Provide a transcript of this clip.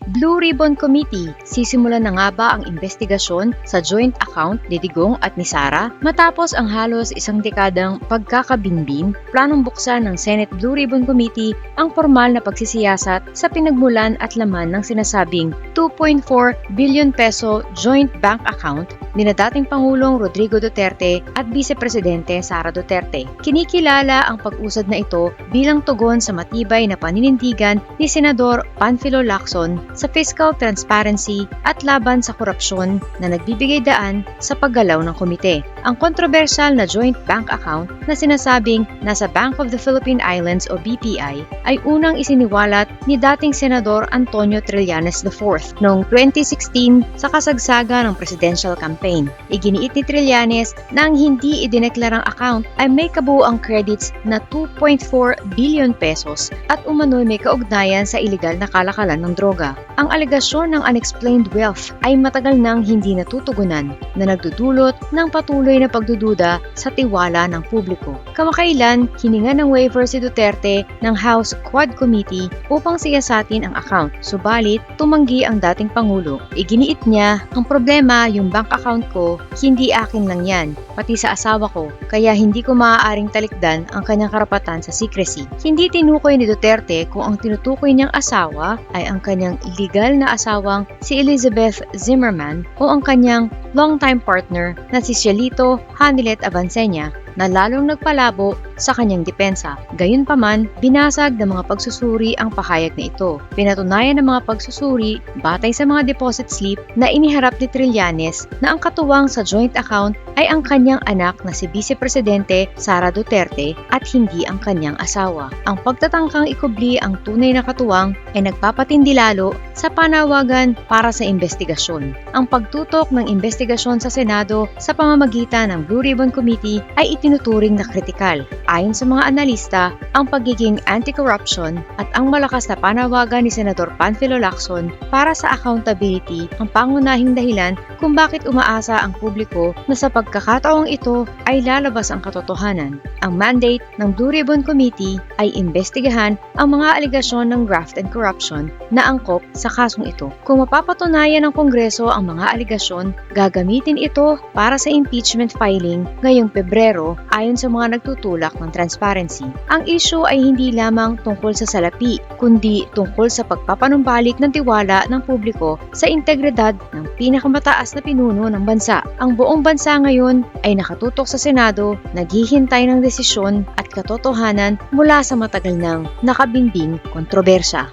Blue Ribbon Committee, sisimulan na nga ba ang investigasyon sa joint account ni Digong at ni Sara? Matapos ang halos isang dekadang pagkakabinbin, planong buksan ng Senate Blue Ribbon Committee ang formal na pagsisiyasat sa pinagmulan at laman ng sinasabing 2.4 billion peso joint bank account ni dating Pangulong Rodrigo Duterte at Vice Presidente Sara Duterte. Kinikilala ang pag-usad na ito bilang tugon sa matibay na paninindigan ni Senador Panfilo Lacson sa fiscal transparency at laban sa korupsyon na nagbibigay daan sa paggalaw ng komite. Ang kontrobersyal na joint bank account na sinasabing nasa Bank of the Philippine Islands o BPI ay unang isiniwalat ni dating Senador Antonio Trillanes IV noong 2016 sa kasagsaga ng presidential campaign. Iginiit ni Trillanes na ang hindi idineklarang account ay may kabuuang credits na 2.4 billion pesos at umano'y may kaugnayan sa iligal na kalakalan ng droga. Ang alegasyon ng unexplained wealth ay matagal nang hindi natutugunan na nagdudulot ng patuloy na pagdududa sa tiwala ng publiko. Kamakailan, hininga ng waiver si Duterte ng House Quad Committee upang siyasatin ang account. Subalit, tumanggi ang dating Pangulo. Iginiit niya, ang problema yung bank account ko, hindi akin lang yan, pati sa asawa ko, kaya hindi ko maaaring talikdan ang kanyang karapatan sa secrecy. Hindi tinukoy ni Duterte kung ang tinutukoy niyang asawa ay ang kanyang illegal na asawang si Elizabeth Zimmerman o ang kanyang longtime partner na si Cielito Hanilet Avancenia na lalong nagpalabo sa kanyang depensa. Gayunpaman, binasag ng mga pagsusuri ang pahayag na ito. Pinatunayan ng mga pagsusuri batay sa mga deposit slip na iniharap ni Trillanes na ang katuwang sa joint account ay ang kanyang anak na si Vice Presidente Sara Duterte at hindi ang kanyang asawa. Ang pagtatangkang ikubli ang tunay na katuwang ay nagpapatindi lalo sa panawagan para sa investigasyon. Ang pagtutok ng investigasyon sa Senado sa pamamagitan ng Blue Ribbon Committee ay itinuturing na kritikal. Ayon sa mga analista, ang pagiging anti-corruption at ang malakas na panawagan ni Senador Panfilo Lacson para sa accountability ang pangunahing dahilan kung bakit umaasa ang publiko na sa pagkakataong ito ay lalabas ang katotohanan. Ang mandate ng Blue Ribbon Committee ay imbestigahan ang mga alegasyon ng graft and corruption na angkop sa kasong ito. Kung mapapatunayan ng Kongreso ang mga alegasyon, gagamitin ito para sa impeachment filing ngayong Pebrero ayon sa mga nagtutulak ng transparency. Ang issue ay hindi lamang tungkol sa salapi, kundi tungkol sa pagpapanumbalik ng tiwala ng publiko sa integridad ng pinakamataas na pinuno ng bansa. Ang buong bansa ngayon ay nakatutok sa Senado, naghihintay ng desisyon at katotohanan mula sa matagal nang nakabinbing kontrobersya.